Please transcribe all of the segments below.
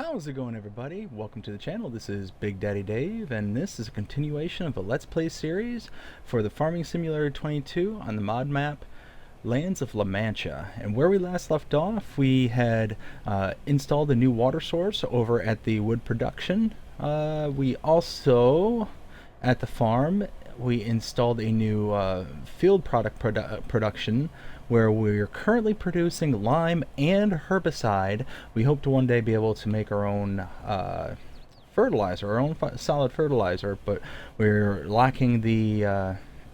How's it going, everybody? Welcome to the channel. This is Big Daddy Dave, and this is a continuation of a Let's Play series for the Farming Simulator 22 on the mod map Lands of La Mancha. And where we last left off, we had installed a new water source over at the wood production. We also, at the farm, we installed a new field product production where we're currently producing lime and herbicide. We hope to one day be able to make our own fertilizer, our own solid fertilizer, but we're lacking the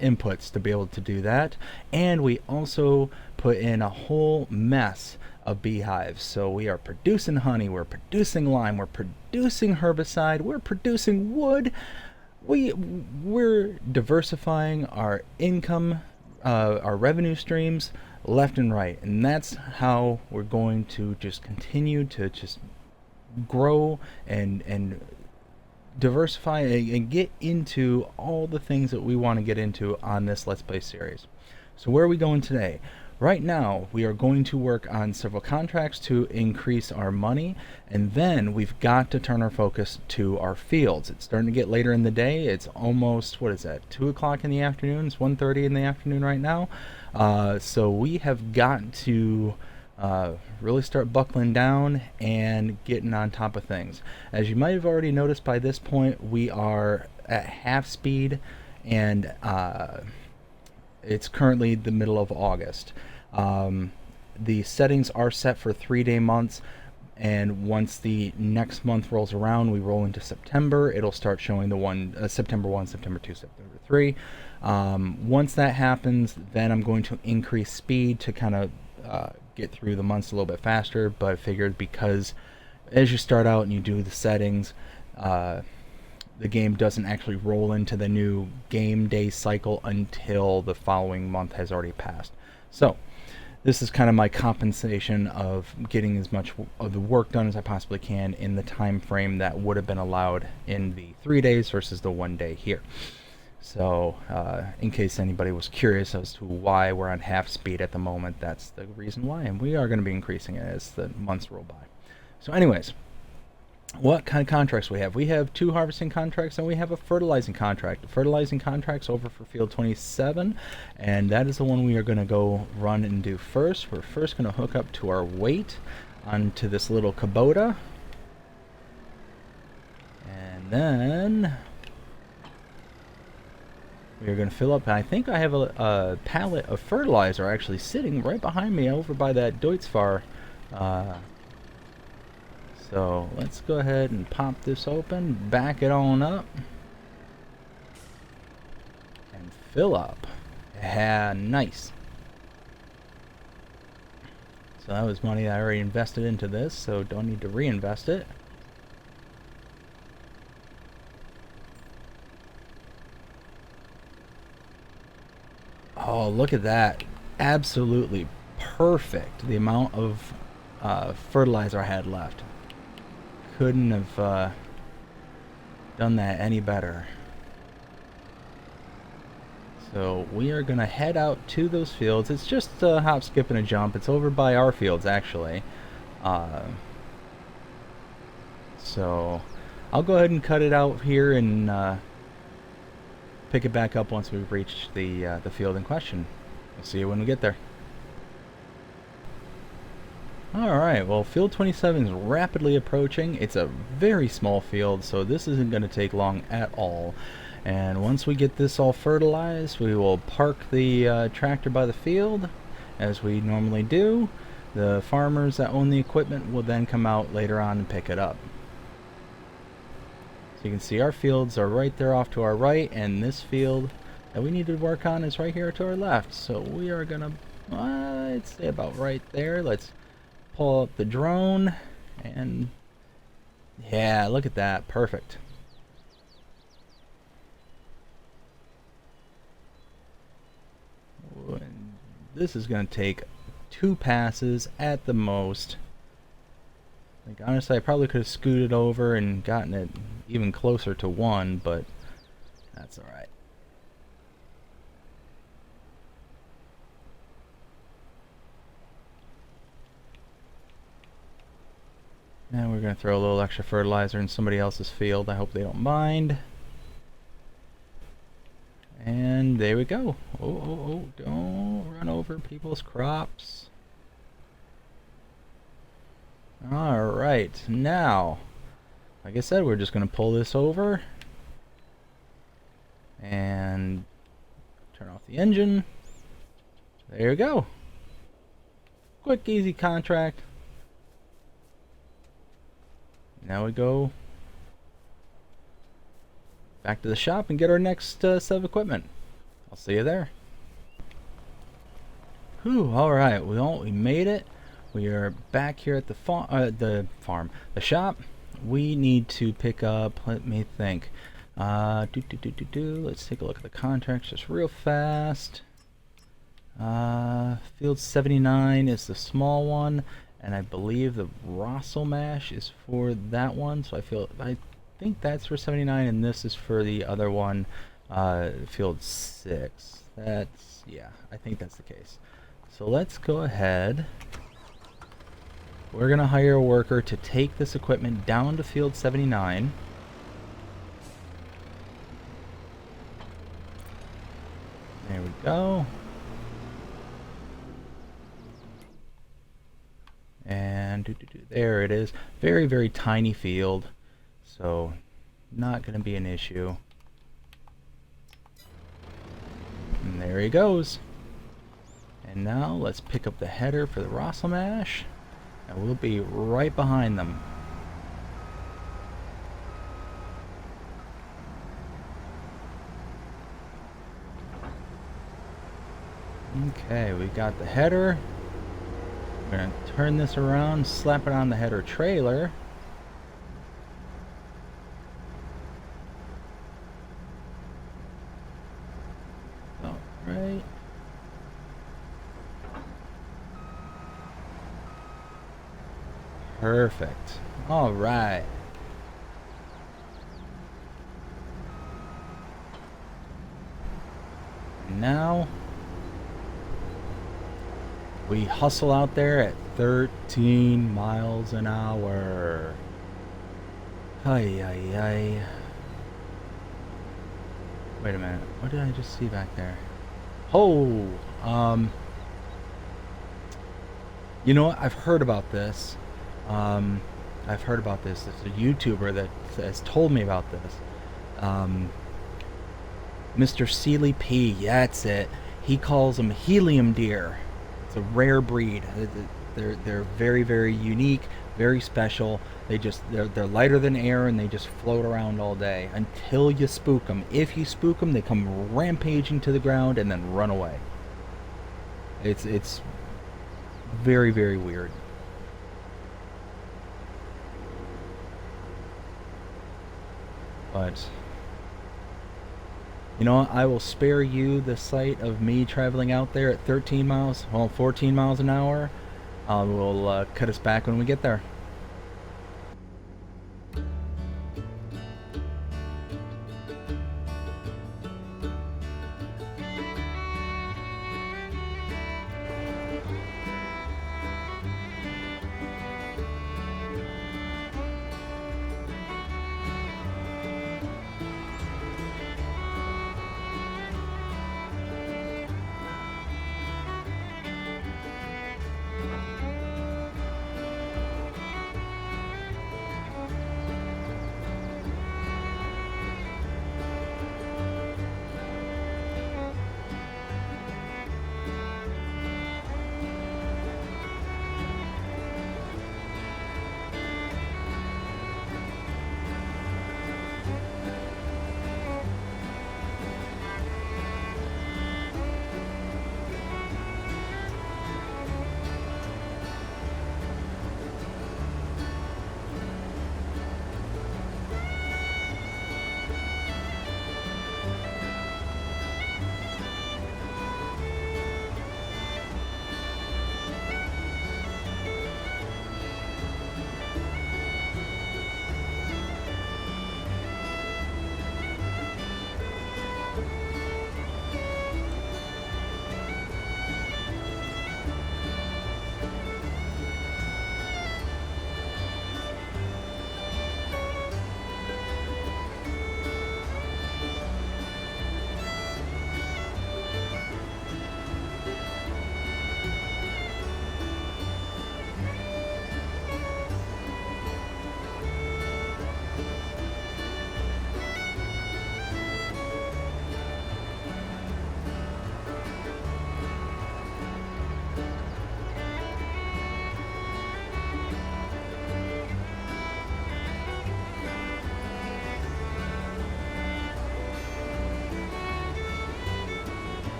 inputs to be able to do that. And we also put in a whole mess of beehives. So we are producing honey, we're producing lime, we're producing herbicide, we're producing wood. We're diversifying our income, our revenue streams left and right, and that's how we're going to just continue to just grow and diversify and get into all the things that we want to get into on this Let's Play series. So where are we going today? Right now, we are going to work on several contracts to increase our money, and then we've got to turn our focus to our fields. It's starting to get later in the day. It's almost, what is that, 2 o'clock in the afternoon? It's 1:30 in the afternoon right now. So we have got to really start buckling down and getting on top of things. As you might have already noticed by this point, we are at half speed, and it's currently the middle of August. The settings are set for 3-day months, and once the next month rolls around, we roll into September. It'll start showing the one September 1, September 2, September 3. Once that happens, then I'm going to increase speed to kind of get through the months a little bit faster. But I figured because as you start out and you do the settings, the game doesn't actually roll into the new game day cycle until the following month has already passed. So this is kind of my compensation of getting as much of the work done as I possibly can in the time frame that would have been allowed in the 3 days versus the 1 day here. So in case anybody was curious as to why we're on half speed at the moment, that's the reason why, and we are going to be increasing it as the months roll by. So anyways, what kind of contracts we have? We have 2 harvesting contracts, and we have a fertilizing contract. The fertilizing contract's over for field 27, and that is the one we are going to go run and do first. We're first going to hook up to our weight onto this little Kubota, and then we are going to fill up. I think I have a pallet of fertilizer actually sitting right behind me over by that Deutzfahr. So let's go ahead and pop this open, back it on up, and fill up. Yeah, nice. So that was money I already invested into this, so don't need to reinvest it. Oh, look at that. Absolutely perfect. The amount of fertilizer I had left. Couldn't have done that any better. So we are going to head out to those fields. It's just a hop, skip, and a jump. It's over by our fields, actually. So I'll go ahead and cut it out here and pick it back up once we've reached the field in question. We'll see you when we get there. Alright, well, field 27 is rapidly approaching. It's a very small field, so this isn't going to take long at all. And once we get this all fertilized, we will park the tractor by the field, as we normally do. The farmers that own the equipment will then come out later on and pick it up. So you can see our fields are right there off to our right, and this field that we need to work on is right here to our left. So we are going to, I'd say about right there. Let's pull up the drone, and yeah, look at that. Perfect. This is going to take 2 passes at the most. Like, honestly, I probably could have scooted over and gotten it even closer to 1, but that's alright. And we're going to throw a little extra fertilizer in somebody else's field. I hope they don't mind. And there we go. Oh, don't run over people's crops. Alright, now, like I said, we're just going to pull this over. And turn off the engine. There we go. Quick, easy contract. Now we go back to the shop and get our next set of equipment. I'll see you there. Whew, alright, we made it. We are back here at the shop. We need to pick up, let me think. Let's take a look at the contracts just real fast. Field 79 is the small one, and I believe the Rossel mash is for that one, so I think that's for 79, and this is for the other one, field 6. Yeah, I think that's the case. So let's go ahead. We're gonna hire a worker to take this equipment down to field 79. There we go. And there it is. Very, very tiny field, so not going to be an issue. And there he goes. And now let's pick up the header for the Rossel mash, and we'll be right behind them. Okay, we got the header. We're going to turn this around, slap it on the header trailer. Alright. Perfect. Alright. Now we hustle out there at 13 miles an hour. Ay, ay, ay. Wait a minute. What did I just see back there? Oh, you know what? I've heard about this. I've heard about this. There's a YouTuber that has told me about this. Mr. Sealy P. Yeah, that's it. He calls them helium deer. It's a rare breed. They're very, very unique, very special. They're lighter than air, and they just float around all day until you spook them. If you spook them, they come rampaging to the ground and then run away. It's very, very weird. But you know what? I will spare you the sight of me traveling out there at 13 miles, well, 14 miles an hour. We'll cut us back when we get there.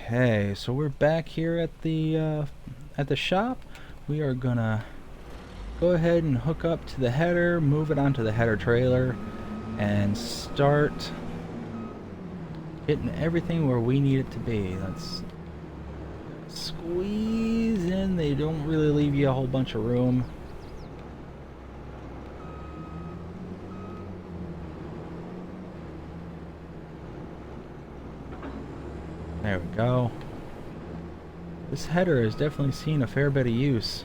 Okay, so we're back here at the shop. We are gonna go ahead and hook up to the header, move it onto the header trailer, and start getting everything where we need it to be. Let's squeeze in. They don't really leave you a whole bunch of room. There we go. This header has definitely seen a fair bit of use.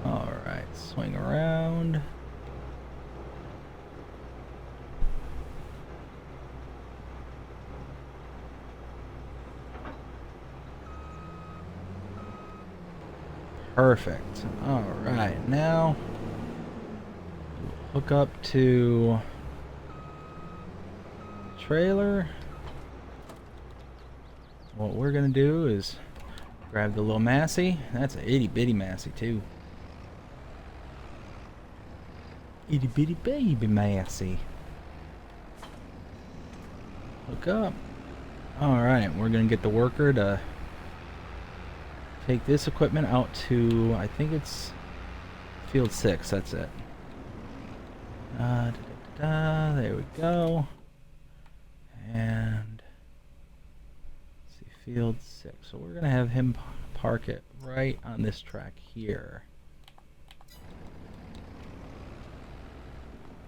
Alright, swing around. Perfect. Alright, now hook up to trailer. What we're gonna do is grab the little Massey. That's an itty bitty Massey too. Itty bitty baby Massey. Hook up. Alright, we're gonna get the worker to take this equipment out to, I think it's field 6, that's it. There we go. And field 6. So we're gonna have him park it right on this track here.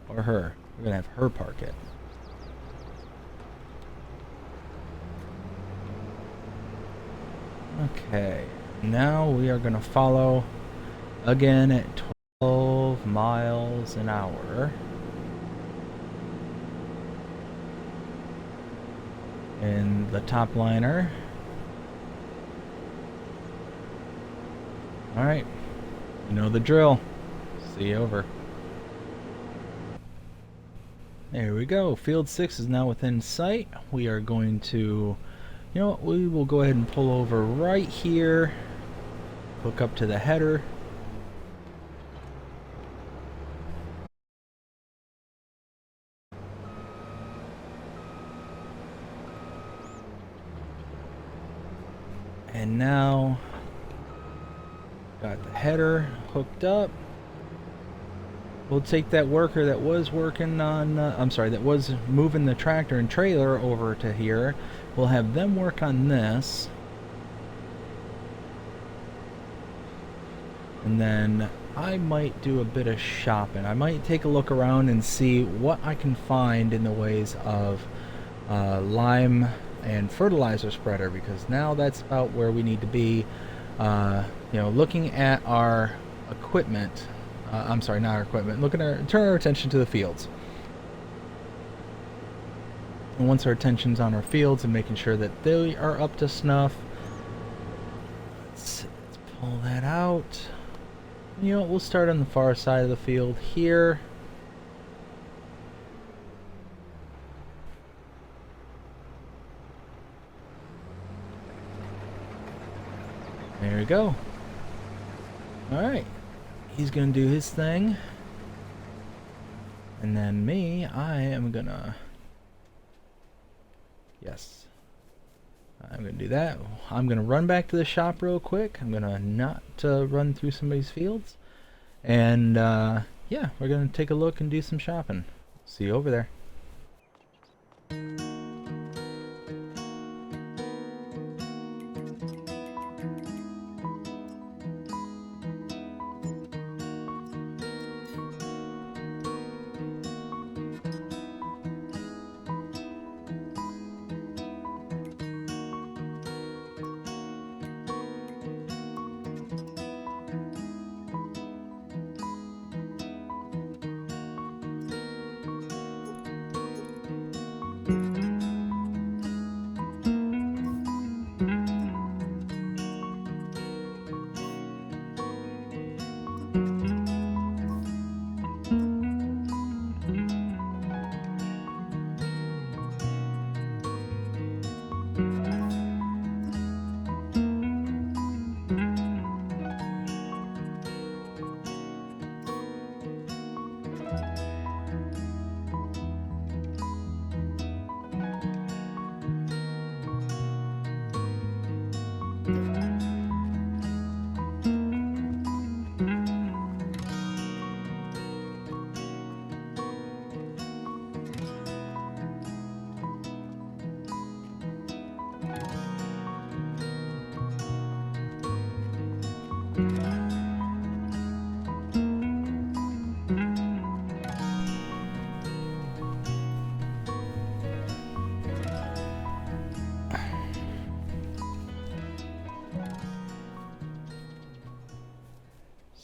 Or her. We're gonna have her park it. Okay. Now we are gonna follow again at 12 miles an hour. In the top liner. Alright, you know the drill. See you over. There we go. Field 6 is now within sight. We are going to, you know what, we will go ahead and pull over right here. Hook up to the header. And now got the header hooked up. We'll take that worker that was working on, that was moving the tractor and trailer over to here. We'll have them work on this. And then I might do a bit of shopping. I might take a look around and see what I can find in the ways of lime and fertilizer spreader, because now that's about where we need to be. You know, looking at our equipment, not our equipment, turn our attention to the fields. And once our attention's on our fields and making sure that they are up to snuff, let's pull that out. You know what, we'll start on the far side of the field here. There we go. Alright. He's gonna do his thing. And then me, I am gonna... Yes. I'm gonna do that. I'm gonna run back to the shop real quick. I'm gonna not run through somebody's fields. And yeah, we're gonna take a look and do some shopping. See you over there.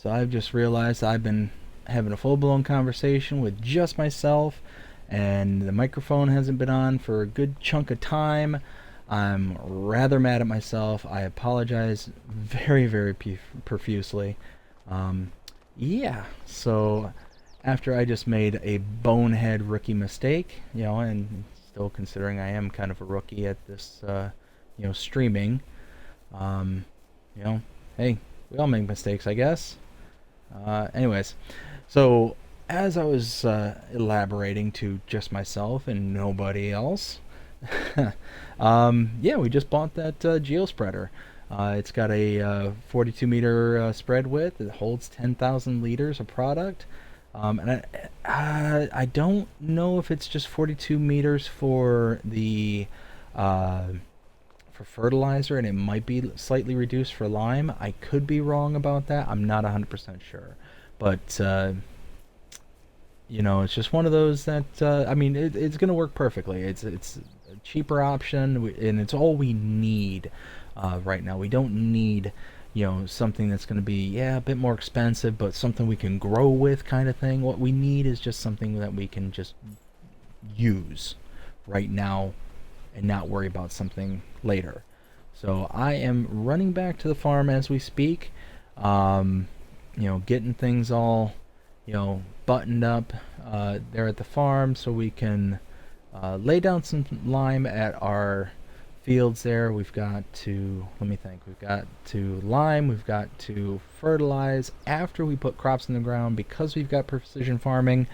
So I've just realized I've been having a full-blown conversation with just myself, and the microphone hasn't been on for a good chunk of time. I'm rather mad at myself. I apologize very, very profusely. Um, yeah, so after I just made a bonehead rookie mistake, and still considering I am kind of a rookie at this, streaming, um, you know, hey, we all make mistakes, I guess. Anyways, so as I was elaborating to just myself and nobody else, yeah, we just bought that geo spreader. It's got a 42 meter spread width. It holds 10,000 liters of product. And I don't know if it's just 42 meters for the uh, for fertilizer, and it might be slightly reduced for lime. I could be wrong about that. I'm not 100% sure, but it's just one of those that I mean, it's gonna work perfectly. It's a cheaper option, and it's all we need right now. We don't need something that's going to be a bit more expensive, but something we can grow with, kind of thing. What we need is just something that we can just use right now and not worry about something later. So I am running back to the farm as we speak, getting things all buttoned up there at the farm, so we can lay down some lime at our fields there. We've got to, let me think, we've got to lime, we've got to fertilize after we put crops in the ground, because we've got precision farming.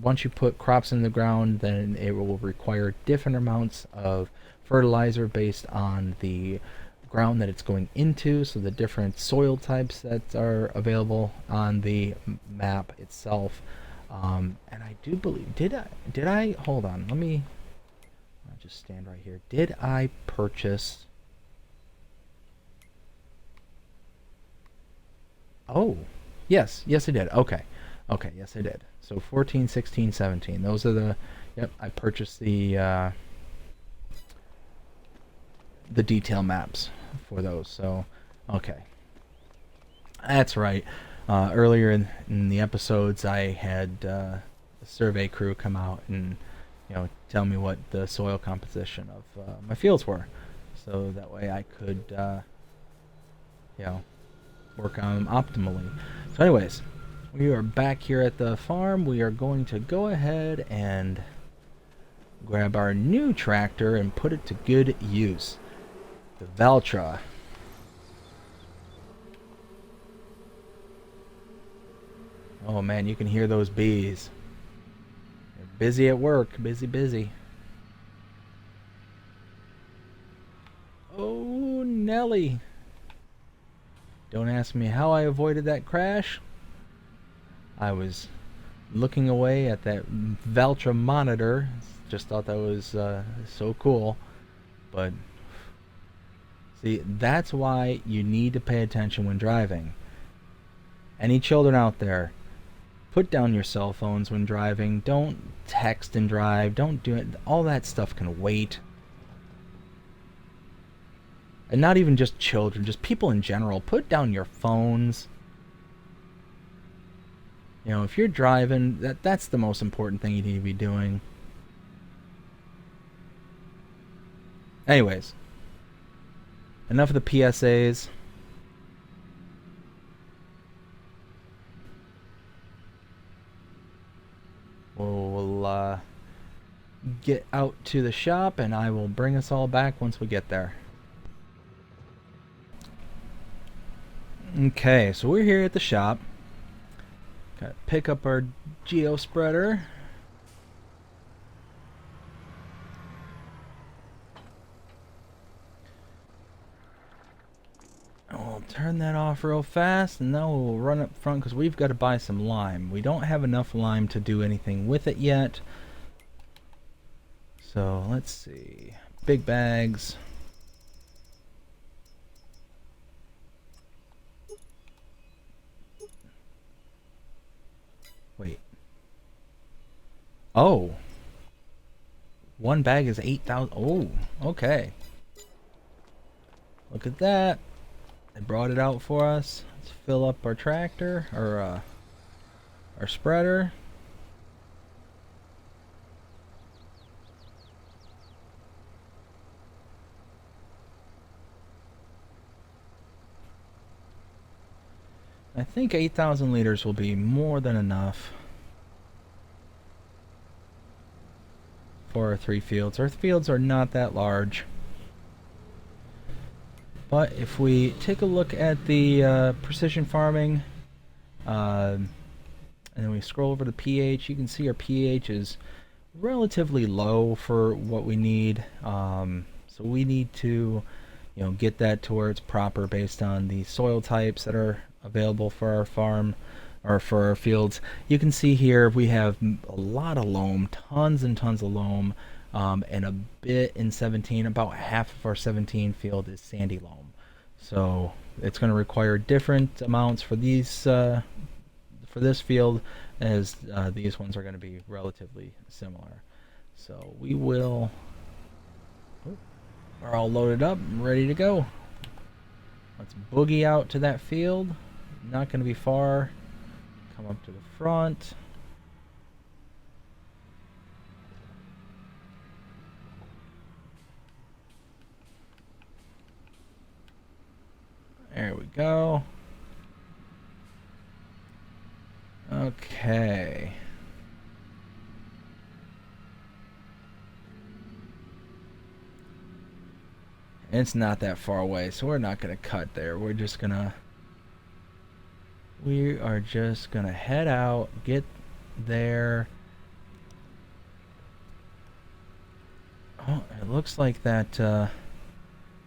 Once you put crops in the ground, then it will require different amounts of fertilizer based on the ground that it's going into, so the different soil types that are available on the map itself. And I do believe, did I hold on, let me, I'll just stand right here. Did I purchase, oh, yes I did. Okay, yes I did. So 14, 16, 17, those are the, yep, I purchased the detail maps for those. So okay, that's right. Earlier in the episodes, I had a survey crew come out and tell me what the soil composition of my fields were, so that way I could work on them optimally. So anyways, we are back here at the farm. We are going to go ahead and grab our new tractor and put it to good use, the Valtra. Oh man, you can hear those bees. They're busy at work. Busy. Oh, Nelly. Don't ask me how I avoided that crash. I was looking away at that Valtra monitor. Just thought that was so cool. But see, that's why you need to pay attention when driving. Any children out there, put down your cell phones when driving. Don't text and drive. Don't do it. All that stuff can wait. And not even just children, just people in general. Put down your phones. If you're driving, that's the most important thing you need to be doing. Anyways, enough of the PSAs. We'll get out to the shop, and I will bring us all back once we get there. Okay, so we're here at the shop. Gotta pick up our geo spreader. We'll turn that off real fast, and then we'll run up front because we've got to buy some lime. We don't have enough lime to do anything with it yet. So let's see. Big bags. Wait. Oh. One bag is 8,000. Oh, okay. Look at that. They brought it out for us. Let's fill up our tractor, or our spreader. I think 8,000 liters will be more than enough for our 3 fields. Our fields are not that large. But if we take a look at the precision farming, and then we scroll over to pH, you can see our pH is relatively low for what we need. So we need to, get that to where it's proper based on the soil types that are available for our farm or for our fields. You can see here we have a lot of loam, tons and tons of loam, and a bit in 17. About half of our 17 field is sandy loam. So it's going to require different amounts for these for this field, as these ones are going to be relatively similar. So we will. We're all loaded up and ready to go. Let's boogie out to that field. Not going to be far. Come up to the front. There we go. Okay. It's not that far away, so we're not going to cut there. We are just going to head out, get there. Oh, it looks like that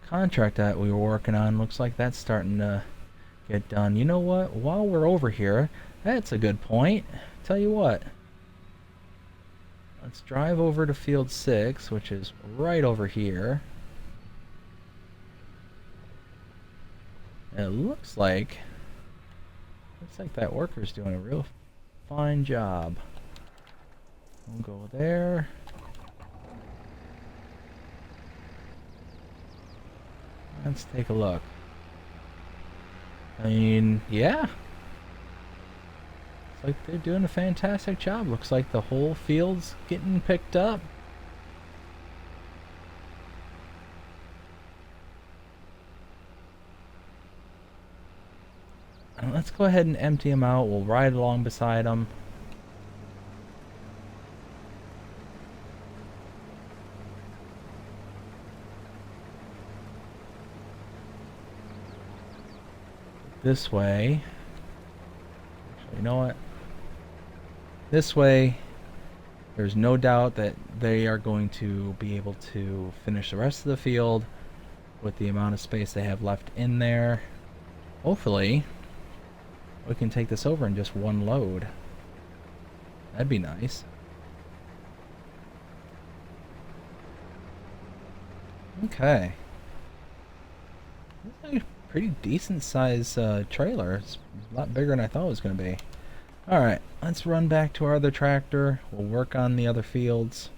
contract that we were working on, looks like that's starting to get done. You know what? While we're over here, that's a good point. Tell you what. Let's drive over to field 6, which is right over here. It looks like that worker's doing a real fine job. We'll go there. Let's take a look. I mean, yeah. It's like they're doing a fantastic job. Looks like the whole field's getting picked up. Let's go ahead and empty them out. We'll ride along beside them. This way. Actually, you know what? This way, there's no doubt that they are going to be able to finish the rest of the field with the amount of space they have left in there. Hopefully, we can take this over in just one load. That'd be nice. Okay. This is a pretty decent size trailer. It's a lot bigger than I thought it was going to be. Alright, let's run back to our other tractor. We'll work on the other fields.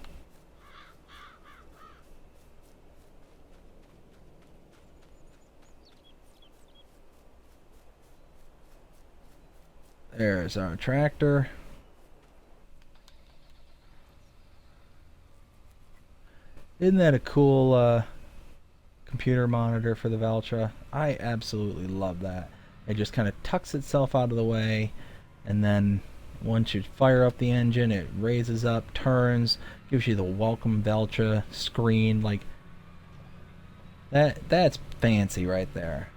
There's our tractor. Isn't that a cool computer monitor for the Valtra? I absolutely love that. It just kind of tucks itself out of the way, and then once you fire up the engine, it raises up, turns, gives you the welcome Valtra screen. Like that's fancy right there.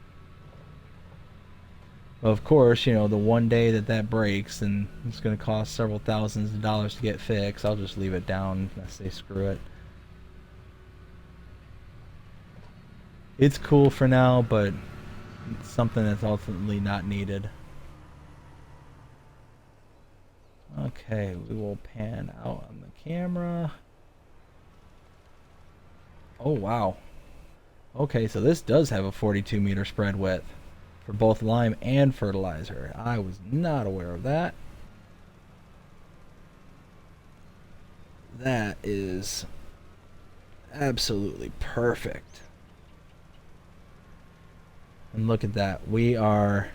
Of course, the one day that breaks and it's going to cost several thousands of dollars to get fixed, I'll just leave it down and say screw it. It's cool for now, but it's something that's ultimately not needed. Okay, we will pan out on the camera. Oh, wow. Okay, so this does have a 42-meter spread width for both lime and fertilizer. I was not aware of that. That is absolutely perfect. And look at that. We are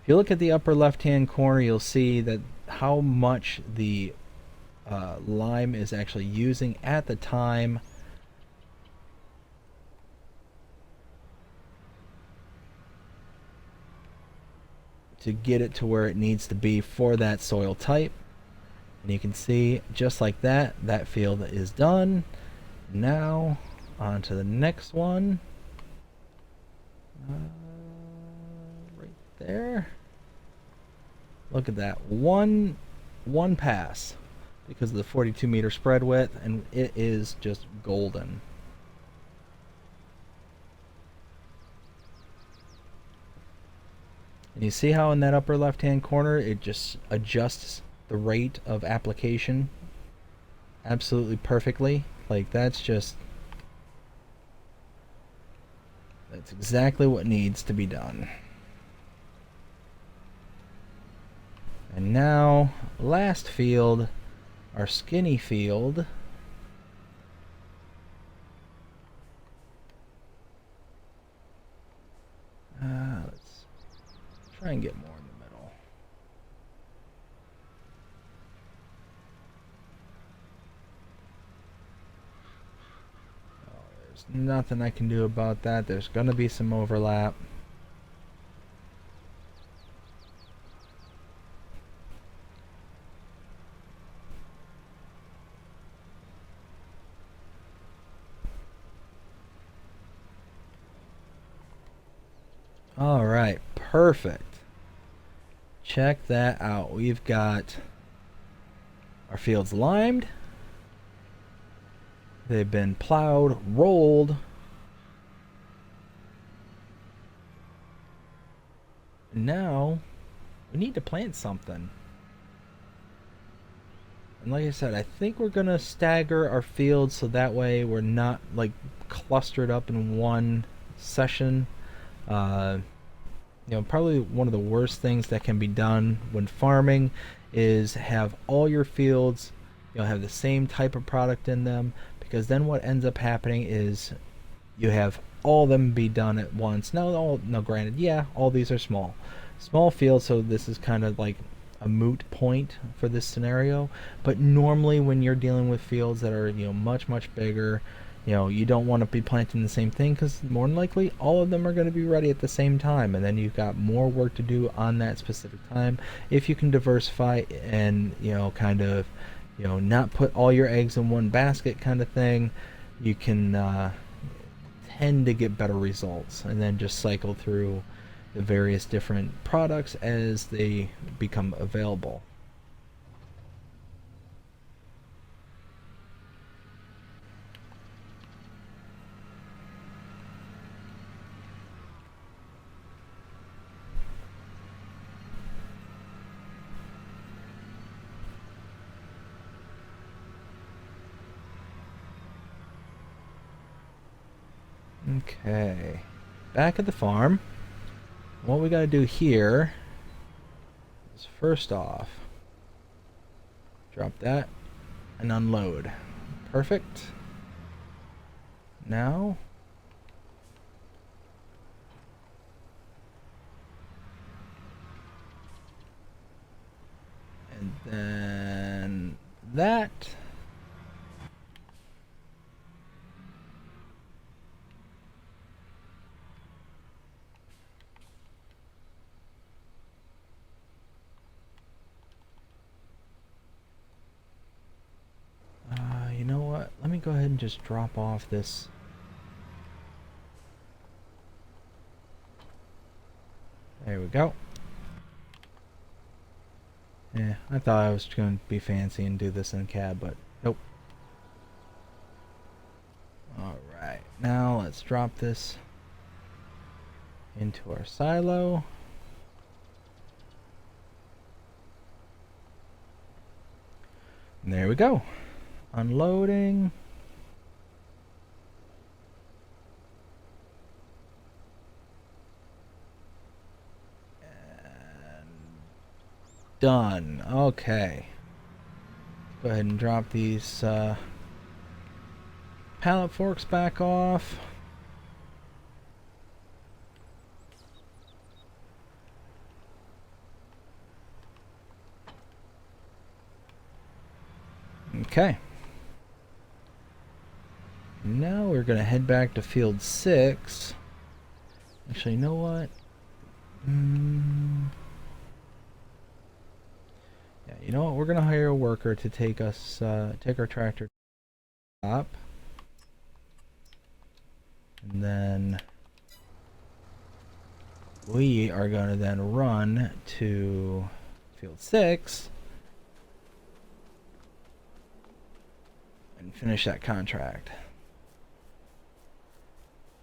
If you look at the upper left hand corner, you'll see that how much the lime is actually using at the time. To get it to where it needs to be for that soil type. And you can see just like that, that field is done. Now on to the next one. Right there. Look at that, one pass because of the 42-meter spread width, and it is just golden. And you see how in that upper left hand corner it just adjusts the rate of application absolutely perfectly. Like that's exactly what needs to be done. And now, last field, our skinny field. Let's try and get more in the middle. Oh, there's nothing I can do about that. There's going to be some overlap. All right, perfect. Check that out. We've got our fields limed. They've been plowed, rolled. Now we need to plant something. And like I said, I think we're gonna stagger our fields so that way we're not like clustered up in one session. Probably one of the worst things that can be done when farming is have all your fields, have the same type of product in them, because then what ends up happening is you have all of them be done at once. Now, granted, yeah, all these are small fields, so this is kind of like a moot point for this scenario. But normally, when you're dealing with fields that are much bigger, you don't want to be planting the same thing because more than likely all of them are going to be ready at the same time, and then you've got more work to do on that specific time. If you can diversify and kind of not put all your eggs in one basket kind of thing, you can tend to get better results, and then just cycle through the various different products as they become available. Okay, back at the farm. What we gotta do here is first off drop that and unload. Perfect. Now and then that. You know what? Let me go ahead and just drop off this. There we go. Yeah, I thought I was going to be fancy and do this in CAD, but nope. Alright, now let's drop this into our silo. And there we go. Unloading. And done. Okay. Go ahead and drop these pallet forks back off. Okay. Now we're going to head back to field 6. Actually, you know what? Yeah, you know what? We're going to hire a worker to take our tractor to the top. And then we are going to then run to field 6 and finish that contract.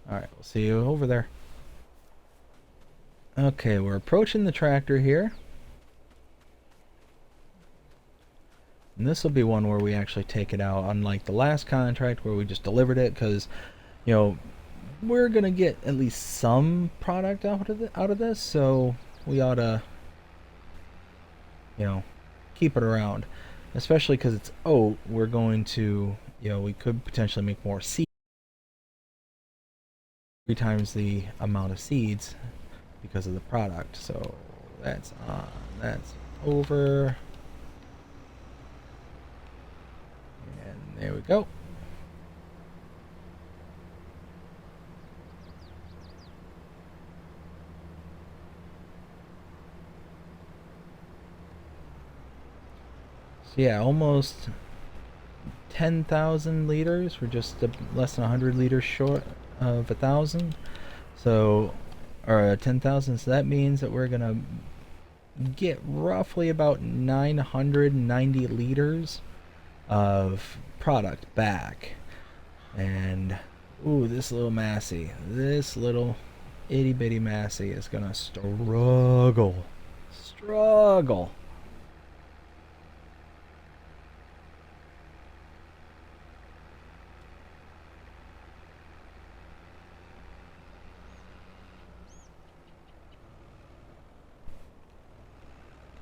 Alright, we'll see you over there. Okay, we're approaching the tractor here. And this will be one where we actually take it out, unlike the last contract where we just delivered it, because, you know, we're going to get at least some product out of this, so we ought to, you know, keep it around. Especially because it's oat, we're going to, you know, we could potentially make more seeds. 3 times the amount of seeds because of the product. So that's on, that's over. And there we go. So yeah, almost 10,000 liters. We're just less than 100 liters short of 1,000. So, or 10,000. So that means that we're gonna get roughly about 990 liters of product back. And ooh, this little Massey, this little itty bitty Massey is gonna struggle.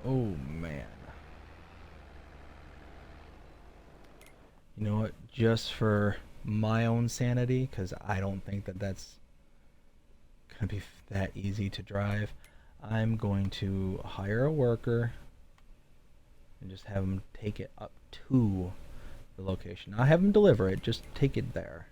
Oh man. You know what? Just for my own sanity, because I don't think that that's gonna be that easy to drive, I'm going to hire a worker and just have them take it up to the location. I'll have them deliver it, just take it there.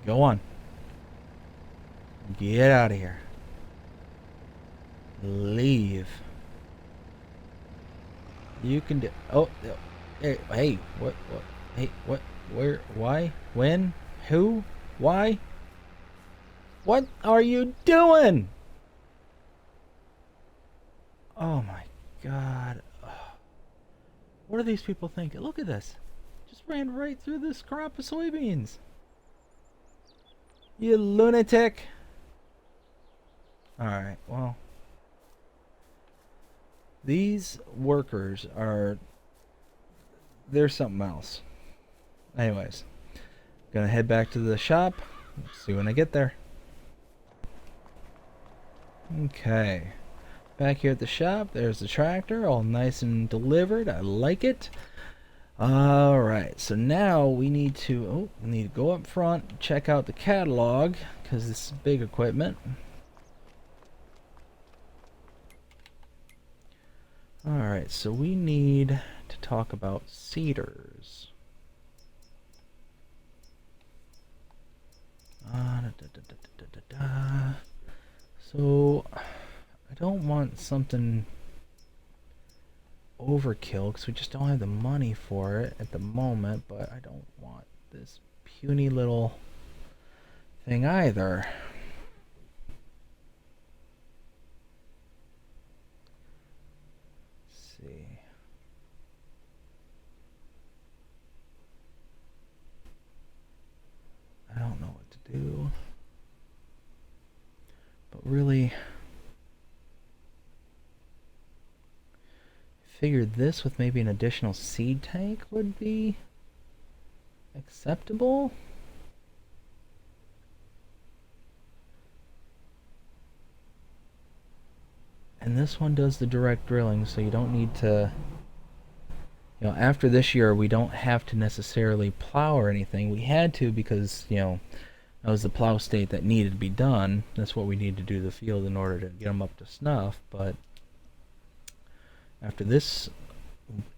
Go on. Get out of here. Leave. You can do. Oh, hey, what? Hey, what? Where? Why? When? Who? Why? What are you doing? Oh my God. What are these people thinking? Look at this. Just ran right through this crop of soybeans. You lunatic. Alright, well. These workers are... They're something else. Anyways. Gonna head back to the shop. See when I get there. Okay. Back here at the shop, there's the tractor, all nice and delivered. I like it. Alright, so now we need to go up front, check out the catalog, because this is big equipment. Alright, so we need to talk about seeders. So, I don't want something overkill because we just don't have the money for it at the moment, but I don't want this puny little thing either. Let's see. I don't know what to do. But really, figured this with maybe an additional seed tank would be acceptable. And this one does the direct drilling, so you don't need to, you know, after this year we don't have to necessarily plow or anything. We had to because, you know, That was the plow state that needed to be done. That's what we need to do the field in order to get them up to snuff. But after this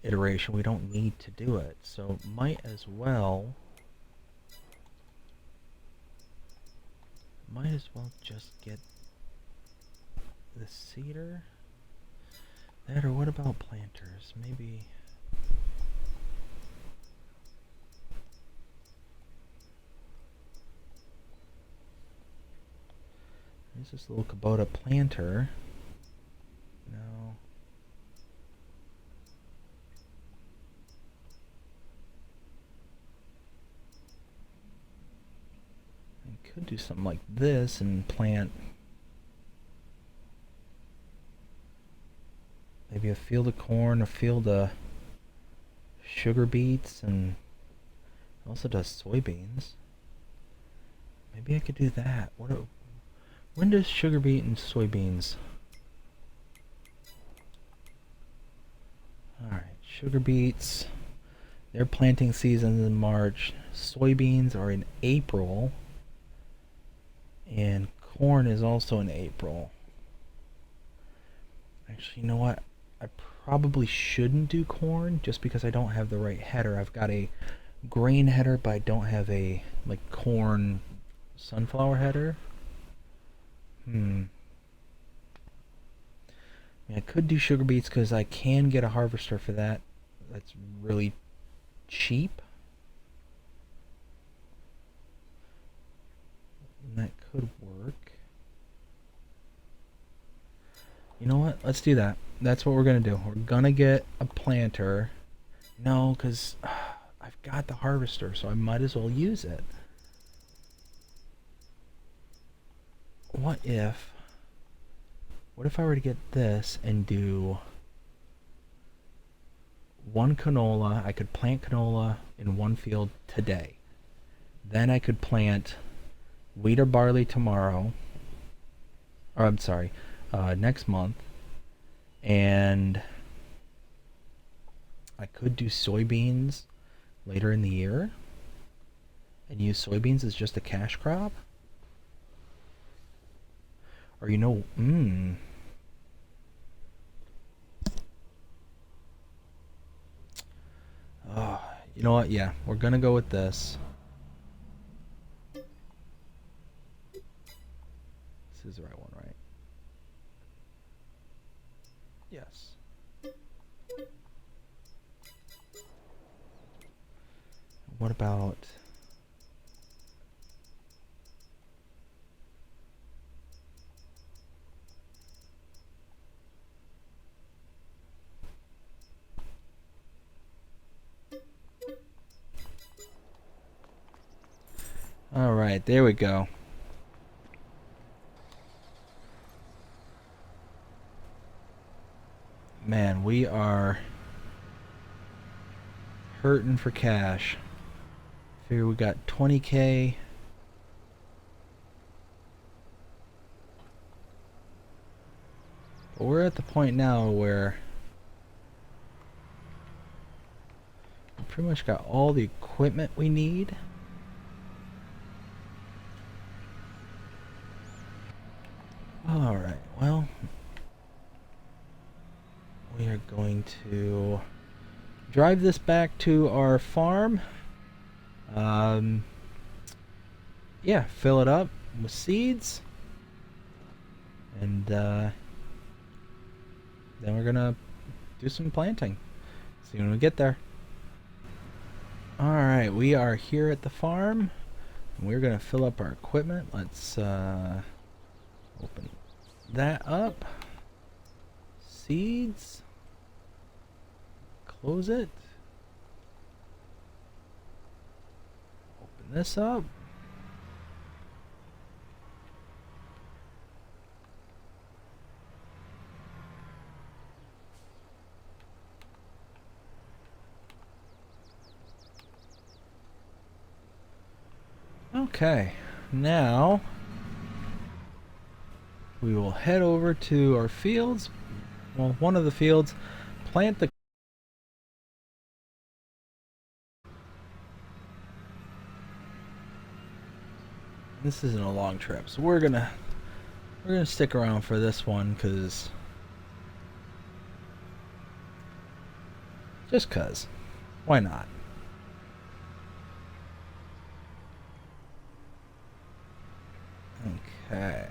iteration, we don't need to do it. So might as well just get the seeder. That, or what about planters? Maybe. There's this little Kubota planter. No. I could do something like this and plant maybe a field of corn, a field of sugar beets, and it also does soybeans. Maybe I could do that. When does sugar beet and soybeans? Alright, sugar beets, their planting season is in March. Soybeans are in April. And corn is also in April. Actually, you know what? I probably shouldn't do corn just because I don't have the right header. I've got a grain header, but I don't have a like corn sunflower header. I mean, I could do sugar beets because I can get a harvester for that. That's really cheap. And that could work. You know what? Let's do that. That's what we're going to do. We're going to get a planter. No, because I've got the harvester, so I might as well use it. What if I were to get this and do one canola? I could plant canola in one field today. Then I could plant wheat or barley tomorrow. Or I'm sorry, next month. And I could do soybeans later in the year and use soybeans as just a cash crop. Or you know, you know what? Yeah, we're gonna go with this. This is the right one, right? Yes. What about... Alright, there we go. Man, we are hurting for cash. Figure we got 20K. But we're at the point now where we pretty much got all the equipment we need. Alright, well, we are going to drive this back to our farm. Yeah, fill it up with seeds. And then we're gonna do some planting. See when we get there. Alright, we are here at the farm. We're gonna fill up our equipment. Let's open that up. Seeds. Close it. Open this up. Okay, now we will head over to our fields. Well, one of the fields, plant the This isn't a long trip, so we're gonna stick around for this one, just cause, why not? Okay.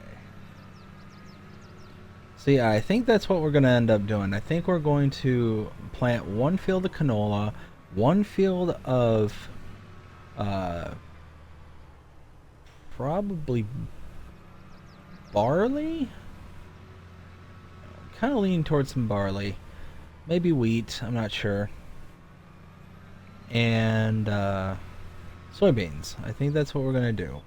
So yeah, I think that's what we're gonna end up doing. I think we're going to plant one field of canola, one field of uh, probably barley. Kind of leaning towards some barley, maybe wheat. I'm not sure. And soybeans. I think that's what we're gonna do.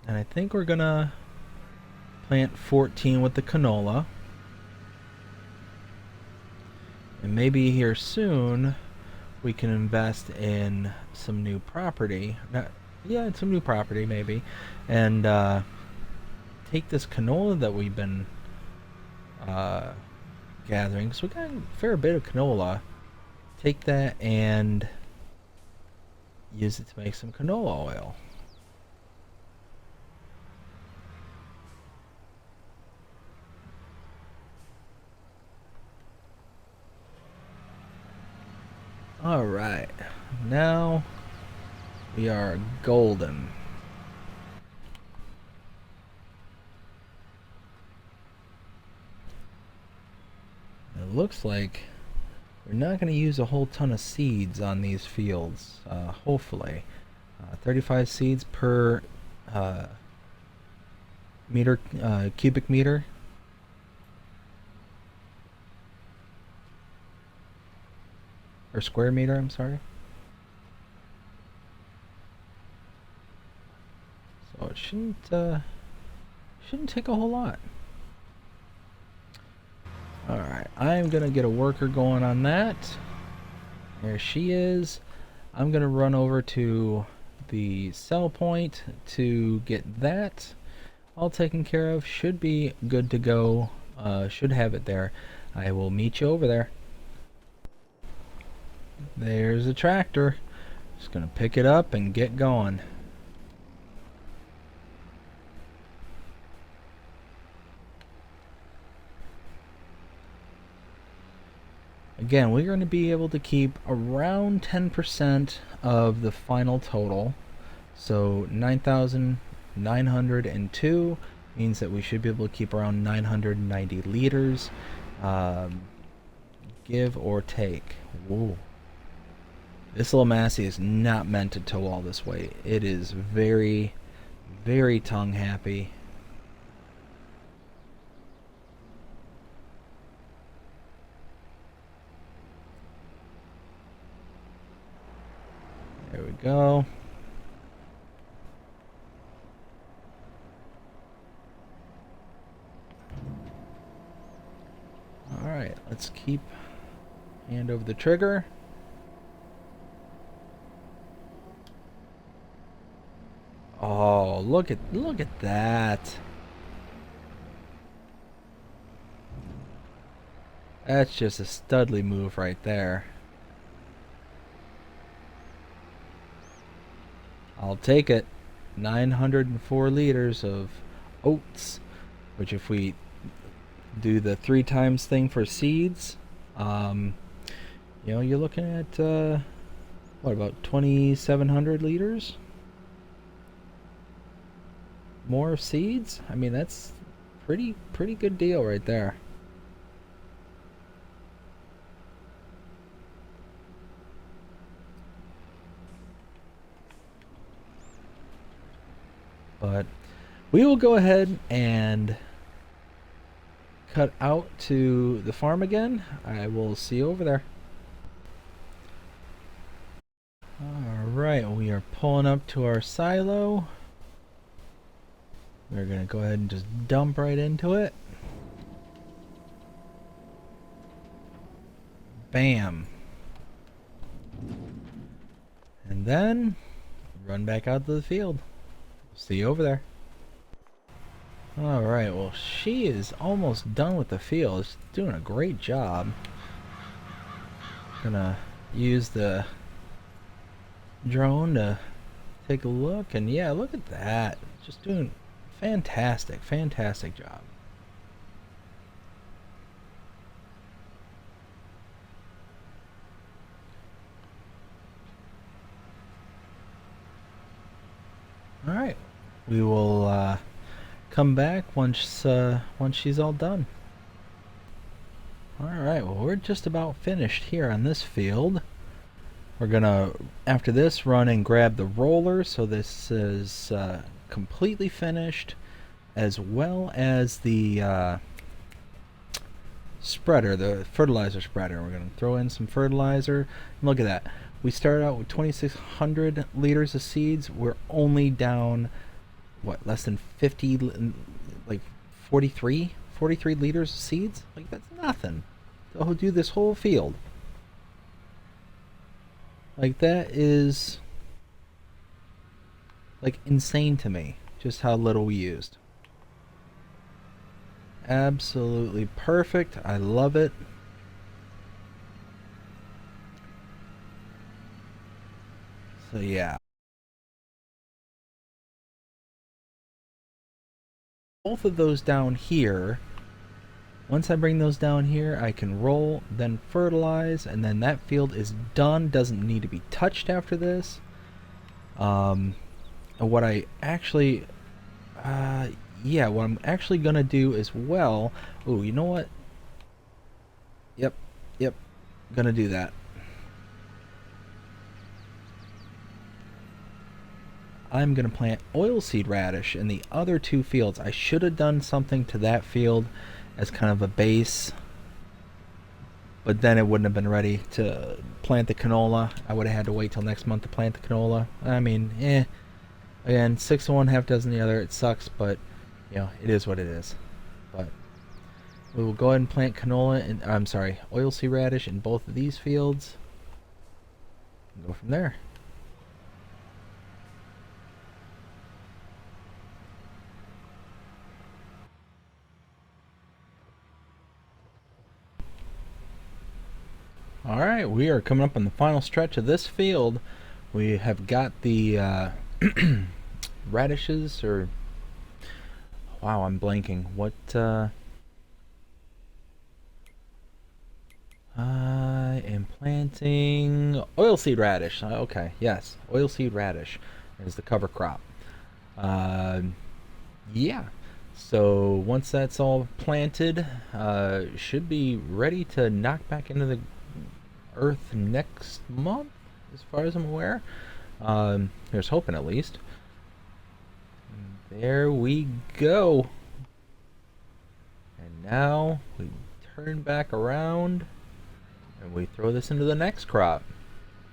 And I think we're gonna plant 14 with the canola. And maybe here soon we can invest in some new property. Yeah, some new property maybe. And take this canola that we've been gathering, because we got a fair bit of canola. Take that and use it to make some canola oil. Alright, now we are golden. It looks like we're not going to use a whole ton of seeds on these fields, hopefully. 35 seeds per meter, cubic meter. Or square meter, I'm sorry. So it shouldn't take a whole lot. Alright, I'm gonna get a worker going on that. There she is. I'm gonna run over to the sell point to get that all taken care of. Should be good to go. Should have it there. I will meet you over there. There's a tractor. Just gonna pick it up and get going. Again, we're going to be able to keep around 10% of the final total. So 9,902 means that we should be able to keep around 990 liters, give or take. Whoa. This little Massey is not meant to tow all this weight. It is very, very tongue happy. There we go. Alright, let's keep hand over the trigger. Oh, look at that. That's just a studly move right there. I'll take it. 904 liters of oats, which if we do the 3 times thing for seeds, you know, you're looking at what, about 2,700 liters more seeds. I mean, that's pretty good deal right there. But we will go ahead and cut out to the farm again. I will see you over there. Alright, we are pulling up to our silo. We're going to go ahead and just dump right into it. Bam. And then run back out to the field. See you over there. Alright, well, she is almost done with the field. She's doing a great job. Gonna use the drone to take a look, and yeah, look at that. Just doing fantastic, fantastic job. All right, we will come back once she's all done. All right, well we're just about finished here on this field. We're gonna after this run and grab the roller, so this is completely finished, as well as the spreader, the fertilizer spreader. We're going to throw in some fertilizer. And look at that. We started out with 2,600 liters of seeds. We're only down, what, less than 50, like 43 liters of seeds? Like, that's nothing. They'll do this whole field. Like, that is, like, insane to me, just how little we used. Absolutely perfect. I love it. So yeah, both of those down here. Once I bring those down here, I can roll, then fertilize, and then that field is done. Doesn't need to be touched after this. And what I actually, yeah, what I'm actually gonna do as well. Oh, you know what? Yep, yep, gonna do that. I'm gonna plant oilseed radish in the other two fields. I should have done something to that field as kind of a base, but then it wouldn't have been ready to plant the canola. I would have had to wait till next month to plant the canola. I mean, again, 6 of one, half dozen the other. It sucks, but you know, it is what it is. But we will go ahead and plant canola and I'm sorry, oilseed radish in both of these fields. And go from there. All right, we are coming up on the final stretch of this field. We have got the radishes, or wow, I'm blanking. What? I am planting oilseed radish. Okay, yes, oilseed radish is the cover crop. Uh, yeah. So once that's all planted, should be ready to knock back into the earth next month, as far as I'm aware. Here's hoping, at least. There we go. And now we turn back around and we throw this into the next crop,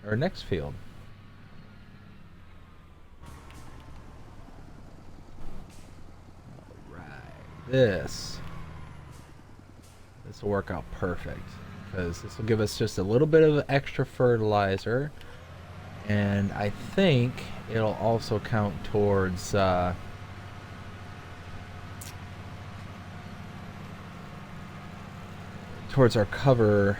or next field. Right. This will work out perfect, because this will give us just a little bit of extra fertilizer, and I think it'll also count towards towards our cover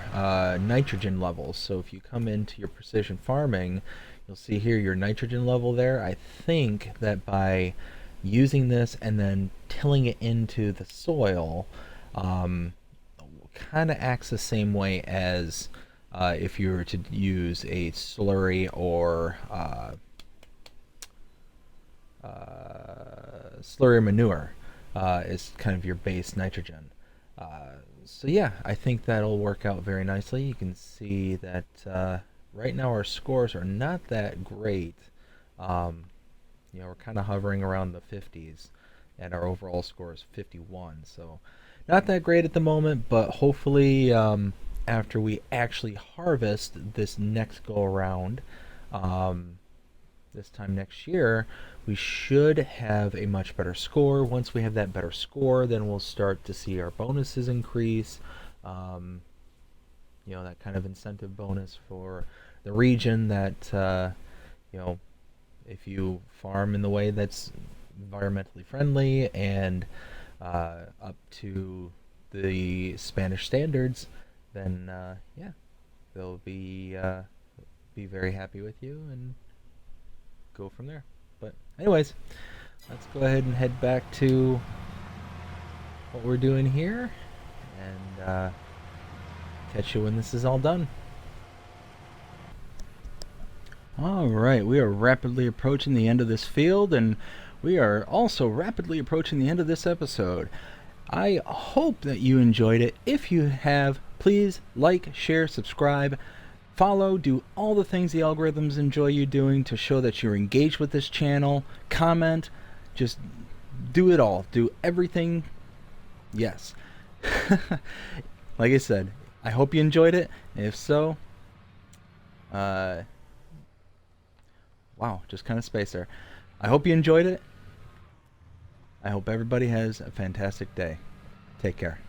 nitrogen levels. So if you come into your precision farming, you'll see here your nitrogen level there. I think that by using this and then tilling it into the soil, kind of acts the same way as if you were to use a slurry or slurry manure is kind of your base nitrogen. So yeah, I think that'll work out very nicely. You can see that right now our scores are not that great. Um, you know, we're kind of hovering around the 50s, and our overall score is 51. So not that great at the moment, but hopefully after we actually harvest this next go around, um, this time next year, we should have a much better score. Once we have that better score, then we'll start to see our bonuses increase. Um, you know, that kind of incentive bonus for the region that, you know, if you farm in the way that's environmentally friendly and up to the Spanish standards, then yeah, they'll be very happy with you and go from there. But anyways, let's go ahead and head back to what we're doing here, and catch you when this is all done. Alright, we are rapidly approaching the end of this field, and we are also rapidly approaching the end of this episode. I hope that you enjoyed it. If you have, please like, share, subscribe, follow, do all the things the algorithms enjoy you doing to show that you're engaged with this channel. Comment, just do it all. Do everything. Yes. Like I said, I hope you enjoyed it. If so, wow, just kind of spaced there. I hope you enjoyed it. I hope everybody has a fantastic day. Take care.